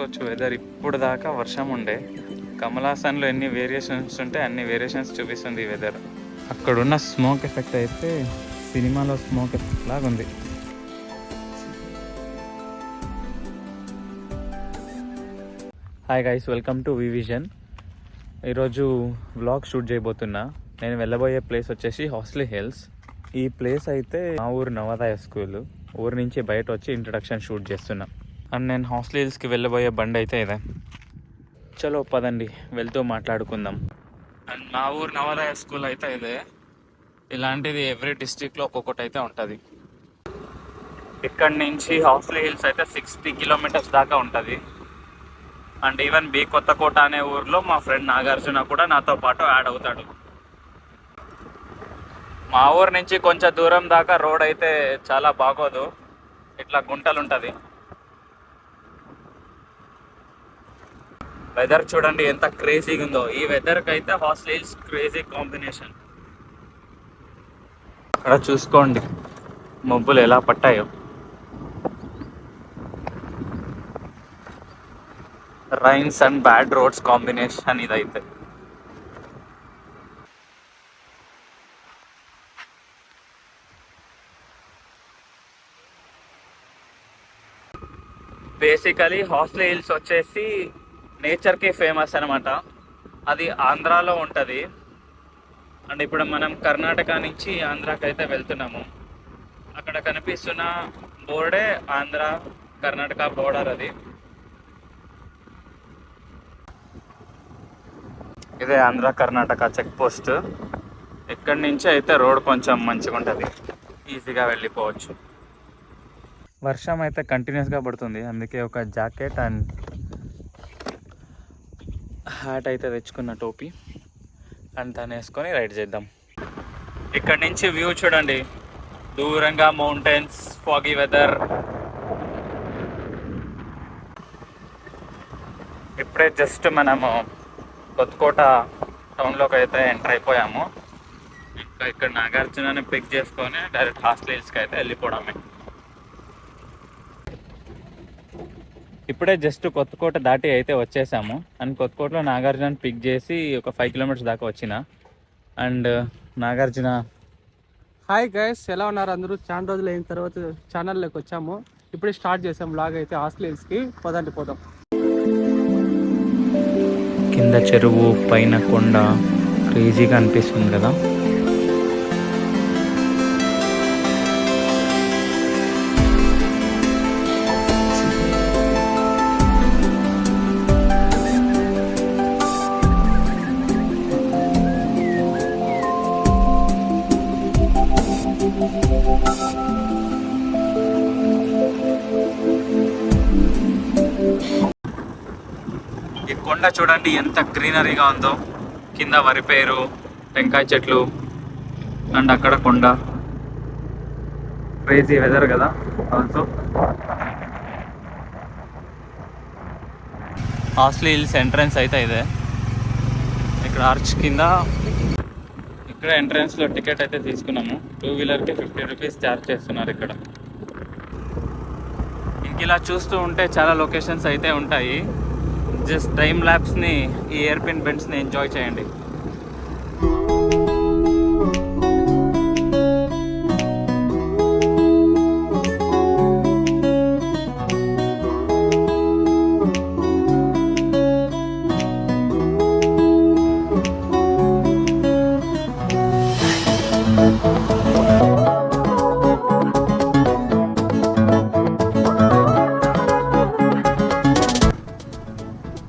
చూసుకోవచ్చు వెదర్. ఇప్పుడు దాకా వర్షం ఉండే. కమల్ హాసన్లో ఎన్ని వేరియేషన్స్ ఉంటే అన్ని వేరియేషన్స్ చూపిస్తుంది ఈ వెదర్. అక్కడున్న స్మోక్ ఎఫెక్ట్ అయితే సినిమాలో స్మోక్ ఎఫెక్ట్ లాగా ఉంది. Hi guys, welcome to Vivision. ఈరోజు వ్లాగ్ షూట్ చేయబోతున్నా. నేను వెళ్ళబోయే ప్లేస్ వచ్చేసి హాస్లీ హిల్స్. ఈ ప్లేస్ అయితే మా ఊరు నవోదయ స్కూల్. ఊరు నుంచి బయట వచ్చి ఇంట్రడక్షన్ షూట్ చేస్తున్నా. అండ్ నేను హాస్లీ హిల్స్కి వెళ్ళబోయే బండి అయితే ఇదే. చలో పదండి, వెళ్తూ మాట్లాడుకుందాం. అండ్ మా ఊరు నవోదయ స్కూల్ అయితే ఇదే. ఇలాంటిది ఎవ్రీ డిస్ట్రిక్ట్లో ఒక్కొక్కటి అయితే ఉంటుంది. ఇక్కడ నుంచి హాస్లీ హిల్స్ అయితే 60 కిలోమీటర్స్ దాకా ఉంటుంది. అండ్ ఈవెన్ బి కొత్తకోట అనే ఊర్లో మా ఫ్రెండ్ నాగార్జున కూడా నాతో పాటు యాడ్ అవుతాడు. మా ఊరు నుంచి కొంచెం దూరం దాకా రోడ్ అయితే చాలా బాగోదు, ఇట్లా గుంటలు ఉంటుంది. వెదర్ చూడండి ఎంత క్రేజీగా ఉందో. ఈ వెదర్కి అయితే హాస్లీ హిల్స్ క్రేజీ కాంబినేషన్. అక్కడ చూసుకోండి మబ్బులు ఎలా పట్టాయో. Rains and bad roads combination ఇదైతే. బేసికలీ హాస్లీ హిల్స్ వచ్చేసి నేచర్కి ఫేమస్ అనమాట. అది ఆంధ్రాలో ఉంటుంది. అండ్ ఇప్పుడు మనం కర్ణాటక నుంచి ఆంధ్రాకి అయితే వెళ్తున్నాము. అక్కడ కనిపిస్తున్న బోర్డే ఆంధ్ర కర్ణాటక బోర్డర్. అది ఇదే ఆంధ్ర కర్ణాటక చెక్ పోస్ట్. ఇక్కడి నుంచి అయితే రోడ్ కొంచెం మంచిగా ఉంటుంది, ఈజీగా వెళ్ళిపోవచ్చు. వర్షం అయితే కంటిన్యూస్గా పడుతుంది, అందుకే ఒక జాకెట్ అండ్ హ్యాట్ అయితే తెచ్చుకున్న, టోపీ అండ్ దాన్ని వేసుకొని రైడ్ చేద్దాం. ఇక్కడ నుంచి వ్యూ చూడండి, దూరంగా మౌంటైన్స్, ఫాగీ వెదర్. ఇప్పుడే జస్ట్ మనము కొత్తకోట టౌన్లోకి అయితే ఎంటర్ అయిపోయాము. ఇంకా ఇక్కడ నాగార్జునని పిక్ చేసుకొని డైరెక్ట్ హాస్లీ హిల్స్కి అయితే వెళ్ళిపోవడమే. ఇప్పుడే జస్ట్ కొత్తకోట దాటి అయితే వచ్చేసాము. అండ్ కొత్తకోటలో నాగార్జున పిక్ చేసి ఒక 5 కిలోమీటర్స్ దాకా వచ్చిన. అండ్ నాగార్జున, హాయ్ గైస్, ఎలా ఉన్నారు అందరూ? చాలా రోజులు అయిన తర్వాత ఛానల్లోకి వచ్చాము. ఇప్పుడే స్టార్ట్ చేసాం బ్లాగ్ అయితే హాస్లీ హిల్స్కి. పోదాం. కింద చెరువు, పైన కొండ, క్రేజీగా అనిపిస్తుంది కదా. ఈ కొండ చూడండి ఎంత గ్రీనరీగా ఉందో. కింద వరి పైరు, టెంకాయ చెట్లు, అండ్ అక్కడ కొండ. క్రేజీ వెదర్ కదా. ఆల్సో హాస్లీ హిల్స్ ఎంట్రన్స్ అయితే ఇదే. ఇక్కడ ఆర్చ్ కింద ఇక్కడ ఎంట్రన్స్లో టికెట్ అయితే తీసుకున్నాము. 2 వీలర్కి 50 రూపీస్ ఛార్జ్ చేస్తున్నారు ఇక్కడ. ఇంక ఇలా చూస్తూ ఉంటే చాలా లొకేషన్స్ అయితే ఉంటాయి. జస్ట్ టైం ల్యాబ్స్ని, ఈ ఎయిర్ పిన్ బెండ్స్ని ఎంజాయ్ చేయండి.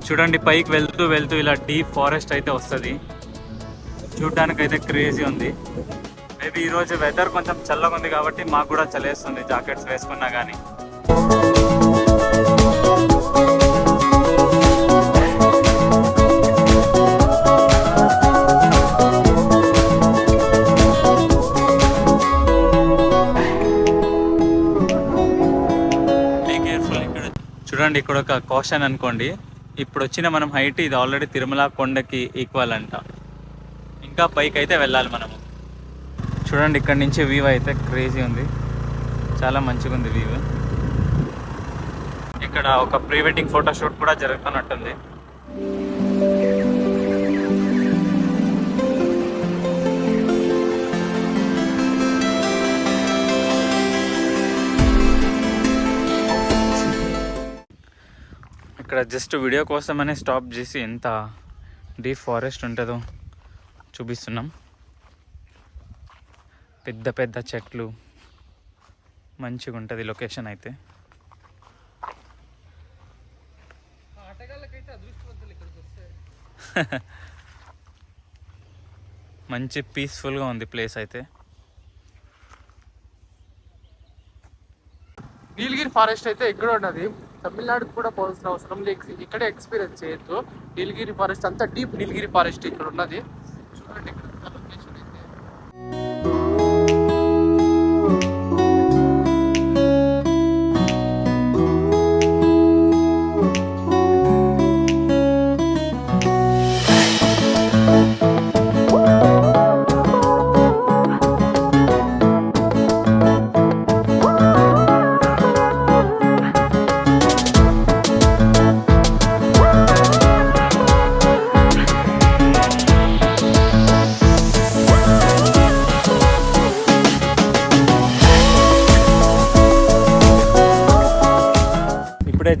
చూడండి పైకి వెళ్తూ ఇలా డీప్ ఫారెస్ట్ అయితే వస్తుంది. చూడడానికి అయితే క్రేజీ ఉంది. మేబీ ఈరోజు వెదర్ కొంచెం చల్లగా ఉంది కాబట్టి మాకు కూడా చలేస్తుంది జాకెట్స్ వేసుకున్నా కానీ. చూడండి ఇక్కడ ఒక కాషన్ అనుకోండి. ఇప్పుడు వచ్చిన మనం హైట్ ఇది ఆల్రెడీ తిరుమల కొండకి ఈక్వల్ అంట. ఇంకా పైకి అయితే వెళ్ళాలి మనము. చూడండి ఇక్కడ నుంచి వ్యూ అయితే క్రేజీ ఉంది, చాలా మంచిగా ఉంది వ్యూ. ఇక్కడ ఒక ప్రీ వెడ్డింగ్ ఫోటోషూట్ కూడా జరుగుతున్నట్టుంది. ఇక్కడ జస్ట్ వీడియో కోసమనే స్టాప్ చేసి ఎంత డీప్ ఫారెస్ట్ ఉంటుందో చూపిస్తున్నాం. పెద్ద పెద్ద చెట్లు, మంచిగా ఉంటుంది లొకేషన్ అయితే. మంచి పీస్ఫుల్గా ఉంది ప్లేస్ అయితే. నీలగిరి ఫారెస్ట్ అయితే ఇక్కడ ఉన్నది. తమిళనాడుకు కూడా పోవాల్సిన అవసరం లేదు, ఇక్కడే ఎక్స్పీరియన్స్ చేయొచ్చు. నీలగిరి ఫారెస్ట్ అంతా డీప్ నీలగిరి ఫారెస్ట్ ఇక్కడ ఉన్నది. చూడండి ఇక్కడ లొకేషన్ అయితే.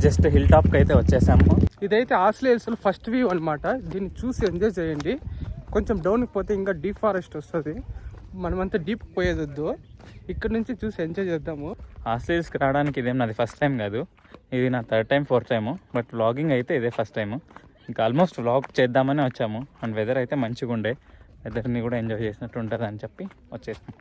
జస్ట్ హిల్ టాప్కి అయితే వచ్చేసాము. ఇదైతే ఆస్లీ హిల్స్ ఫస్ట్ వ్యూ అనమాట. దీన్ని చూసి ఎంజాయ్ చేయండి. కొంచెం డౌన్కి పోతే ఇంకా డీప్ ఫారెస్ట్ వస్తుంది. మనమంతా డీప్ పోయేదొద్దు, ఇక్కడ నుంచి చూసి ఎంజాయ్ చేద్దాము. ఆస్లీ హిల్స్కి రావడానికి ఇదేం నాది ఫస్ట్ టైం కాదు, ఇది నా 3rd time 4th time. But vlogging అయితే ఇదే ఫస్ట్ టైము. ఇంకా ఆల్మోస్ట్ వ్లాగ్ చేద్దామని వచ్చాము. అండ్ వెదర్ అయితే మంచిగా ఉండే, వెదర్ని కూడా ఎంజాయ్ చేసినట్టు ఉంటుంది అని చెప్పి వచ్చేసాము.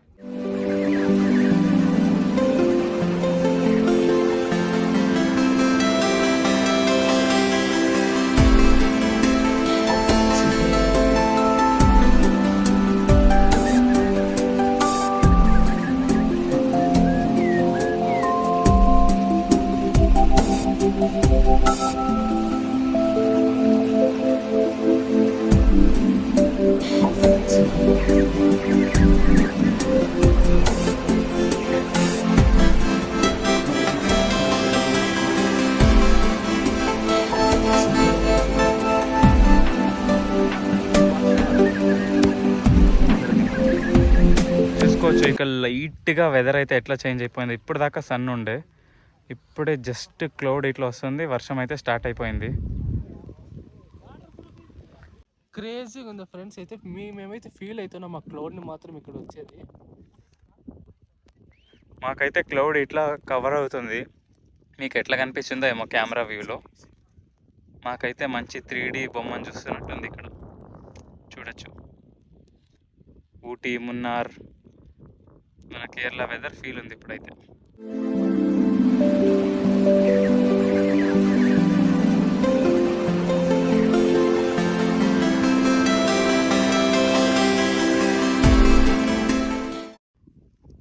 చూసుకోవచ్చు ఇక లైట్గా వెదర్ అయితే ఎట్లా చేంజ్ అయిపోయింది. ఇప్పుడు దాకా సన్ ఉండే, ఇప్పుడే జస్ట్ క్లౌడ్ ఇట్లా వస్తుంది, వర్షం అయితే స్టార్ట్ అయిపోయింది. క్రేజీగా ఉంది ఫ్రెండ్స్. అయితే మేమైతే ఫీల్ అవుతున్నాం ఆ క్లౌడ్ని మాత్రం ఇక్కడ వచ్చేది. మాకైతే క్లౌడ్ ఇట్లా కవర్ అవుతుంది, మీకు ఎట్లా కనిపిస్తుందో ఏమో కెమెరా వ్యూలో. మాకైతే మంచి 3D బొమ్మను చూస్తున్నట్టుంది. ఇక్కడ చూడొచ్చు ఊటీ, మున్నార్, మన కేరళ వెదర్ ఫీల్ ఉంది ఇప్పుడైతే.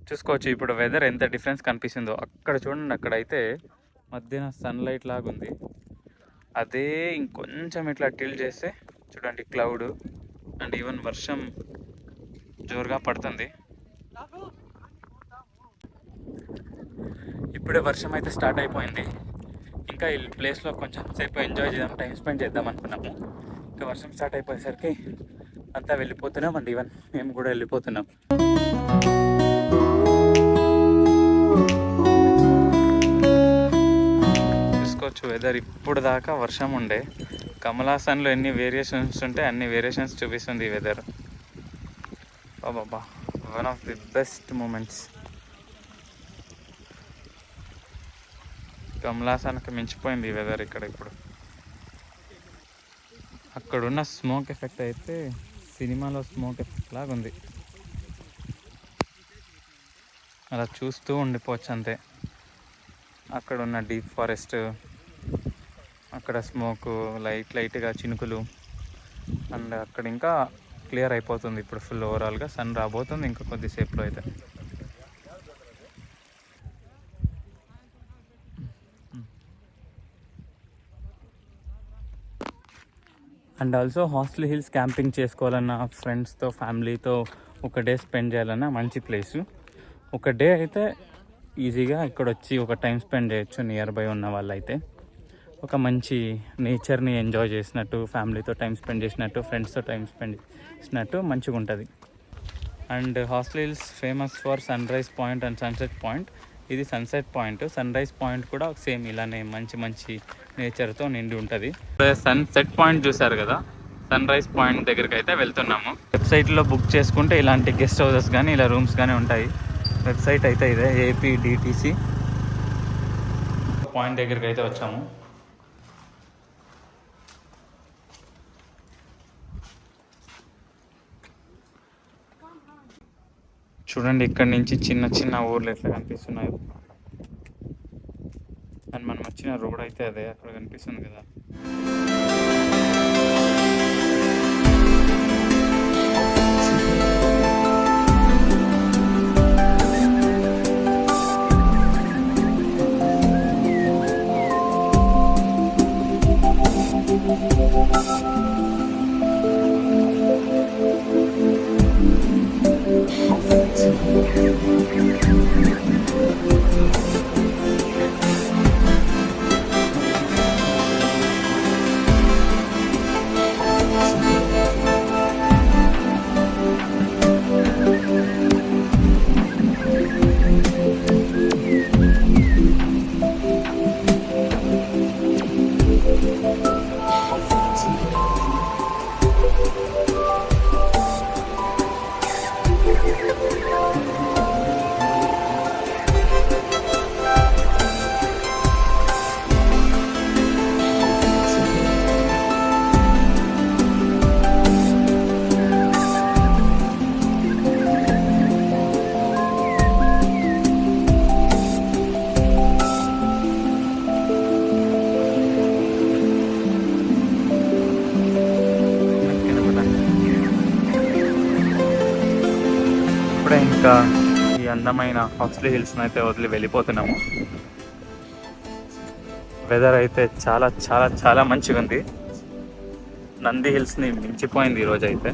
చూసుకోవచ్చు ఇప్పుడు వెదర్ ఎంత డిఫరెన్స్ కనిపిస్తుందో. అక్కడ చూడండి, అక్కడైతే మధ్యన సన్లైట్ లాగా ఉంది. అదే ఇంకొంచెం ఇట్లా టిల్ చేస్తే చూడండి క్లౌడ్, అండ్ ఈవెన్ వర్షం జోరుగా పడుతుంది. ఇప్పుడే వర్షం అయితే స్టార్ట్ అయిపోయింది. ఇంకా ఈ ప్లేస్లో కొంచెం సేపు ఎంజాయ్ చేద్దాం, టైం స్పెండ్ చేద్దాం అనుకున్నాము. ఇంకా వర్షం స్టార్ట్ అయిపోయేసరికి అంతా వెళ్ళిపోతున్నాం, అండ్ ఈవెన్ మేము కూడా వెళ్ళిపోతున్నాం. చూసుకోవచ్చు వెదర్ ఇప్పుడు దాకా వర్షం ఉండే. కమలాసన్లో ఎన్ని వేరియేషన్స్ ఉంటే అన్ని వేరియేషన్స్ చూపిస్తుంది ఈ వెదర్. బాబా, one of the best moments. కమలాసన్కి మించిపోయింది ఈ వెదర్ ఇక్కడ ఇప్పుడు. అక్కడున్న స్మోక్ ఎఫెక్ట్ అయితే సినిమాలో స్మోక్ ఎఫెక్ట్ లాగా ఉంది. అలా చూస్తూ ఉండిపోవచ్చు అంతే. అక్కడ ఉన్న డీప్ ఫారెస్ట్, అక్కడ స్మోకు, లైట్గా చినుకులు, అండ్ అక్కడ ఇంకా క్లియర్ అయిపోతుంది ఇప్పుడు ఫుల్. ఓవరాల్గా సన్ రాబోతుంది ఇంకా కొద్దిసేపులో అయితే. And also Horsley hills camping చేసుకోవాలన్నా, ఫ్రెండ్స్తో ఫ్యామిలీతో ఒక డే స్పెండ్ చేయాలన్నా మంచి ప్లేసు. ఒక డే అయితే ఈజీగా ఇక్కడ వచ్చి ఒక టైం స్పెండ్ చేయొచ్చు నియర్ బై ఉన్న వాళ్ళైతే. ఒక మంచి నేచర్ని ఎంజాయ్ చేసినట్టు, ఫ్యామిలీతో టైం స్పెండ్ చేసినట్టు, ఫ్రెండ్స్తో టైం స్పెండ్ చేసినట్టు మంచిగా ఉంటుంది. అండ్ హాస్టల్ Hills famous for sunrise point and sunset point. ఇది sunset point. Sunrise point కూడా సేమ్ ఇలానే మంచి మంచి నేచర్తో నిండి ఉంటుంది. సన్సెట్ పాయింట్ చూసారు కదా, సన్ రైజ్ పాయింట్ దగ్గరికి అయితే వెళ్తున్నాము. వెబ్సైట్లో బుక్ చేసుకుంటే ఇలాంటి గెస్ట్ హౌసెస్ కానీ ఇలా రూమ్స్ కానీ ఉంటాయి. వెబ్సైట్ అయితే ఇదే APDTC. పాయింట్ దగ్గరికి అయితే వచ్చాము. చూడండి ఇక్కడ నుంచి చిన్న చిన్న ఊర్లు ఎట్లా కనిపిస్తున్నాయి. అండ్ మనం వచ్చిన రోడ్ అయితే అదే అక్కడ కనిపిస్తుంది కదా. ఇప్పుడే ఇంకా ఈ అందమైన హాస్టల్ హిల్స్ని అయితే వదిలి వెళ్ళిపోతున్నాము. వెదర్ అయితే చాలా చాలా చాలా మంచిగా ఉంది. నంది హిల్స్ని మించిపోయింది ఈరోజు అయితే.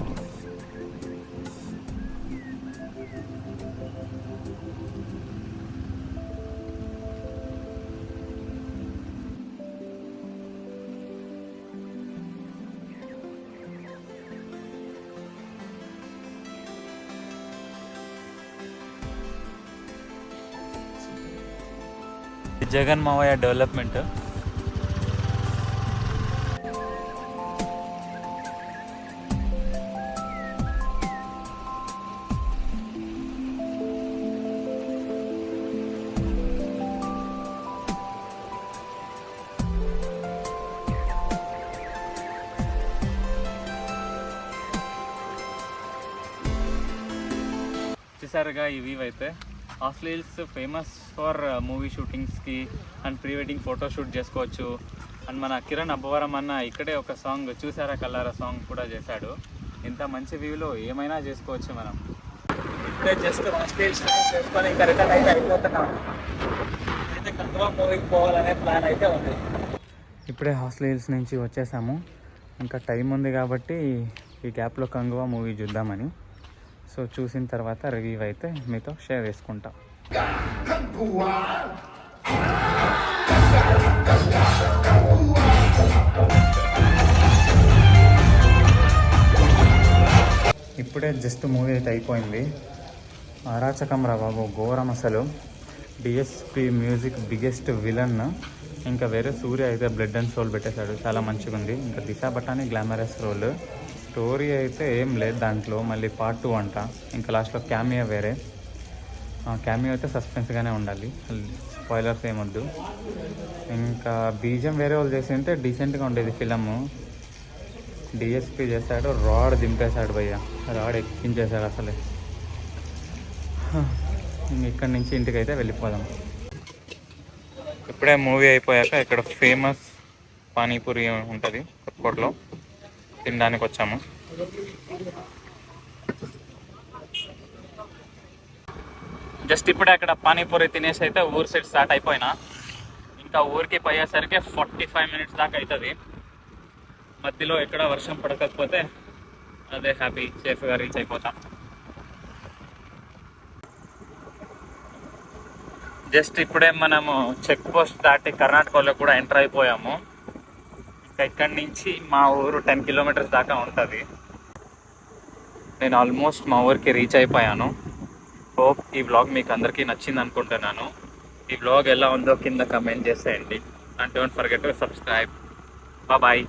జగన్ మావయ్య డెవలప్మెంట్. చూసారుగా ఈ వ్యూ అయితే. హాస్టల్ హిల్స్ ఫేమస్ ఫర్ మూవీ షూటింగ్స్కి and pre wedding photo shoot చేసుకోవచ్చు. అండ్ మన కిరణ్ అబ్బవరం అన్న ఇక్కడే ఒక సాంగ్ చూసారా కల్లారా సాంగ్ కూడా చేశాడు. ఇంత మంచి వ్యూలో ఏమైనా చేసుకోవచ్చు మనం. ఇప్పుడే జస్ట్ హాస్టల్ హిల్స్ చేసుకొని ఇంకా రిటర్న్ అయితే అయిపోతున్నాం. అయితే కంట్రో మూవీకి పోవాలనే ప్లాన్ అయితే ఉంది. ఇప్పుడే హాస్టల్ హిల్స్ నుంచి వచ్చేసాము. ఇంకా టైం ఉంది కాబట్టి ఈ గ్యాప్లో కంగువా మూవీ చూద్దామని. సో చూసిన తర్వాత రివ్యూ అయితే మీతో షేర్ చేసుకుంటా. ఇప్పుడే జస్ట్ మూవీ అయితే అయిపోయింది. అరాచకం రా బాబు, ఘోరం అసలు. DSP music biggest villain. ఇంకా వేరే సూర్య అయితే బ్లడ్ అండ్ సోల్ పెట్టేశాడు, చాలా మంచిగా ఉంది. ఇంకా దిశా బటాని గ్లామరస్ రోల్. స్టోరీ అయితే ఏం లేదు దాంట్లో, మళ్ళీ పార్ట్ 2 అంట. ఇంకా లాస్ట్లో క్యామియో వేరే. క్యామియో అయితే సస్పెన్స్గానే ఉండాలి, స్పాయిలర్స్ ఏమొద్దు. ఇంకా బీజం వేరే వాళ్ళు చేసి ఉంటే డీసెంట్గా ఉండేది ఫిలము. DSP చేశాడు, రాడ్ దింపేశాడు భయ్య, రాడ్ ఎక్కించేశాడు అసలే. ఇక్కడి నుంచి ఇంటికి అయితే వెళ్ళిపోదాం. ఇప్పుడే మూవీ అయిపోయాక ఇక్కడ ఫేమస్ పానీపూరి ఉంటుంది కొత్తకోటలో, తినడానికి వచ్చాము. జస్ట్ ఇప్పుడే అక్కడ పానీపూరి తినేసి అయితే ఊరు సైడ్ స్టార్ట్ అయిపోయినా. ఇంకా ఊరికి పోయేసరికి 45 మినిట్స్ దాకా అవుతుంది. మధ్యలో ఎక్కడ వర్షం పడకపోతే అదే హ్యాపీ, సేఫ్గా రీచ్ అయిపోతాం. జస్ట్ ఇప్పుడే మనము చెక్ పోస్ట్ దాటి కర్ణాటకలో కూడా ఎంటర్ అయిపోయాము. ఇంకా ఇక్కడి నుంచి మా ఊరు 10 కిలోమీటర్స్ దాకా ఉంటుంది. నేను ఆల్మోస్ట్ మా ఊరికి రీచ్ అయిపోయాను. హోప్ ఈ వ్లాగ్ మీకు అందరికీ నచ్చింది అనుకుంటున్నాను. ఈ వ్లాగ్ ఎలా ఉందో కింద కమెంట్ చేసేయండి. And don't forget to subscribe. Bye.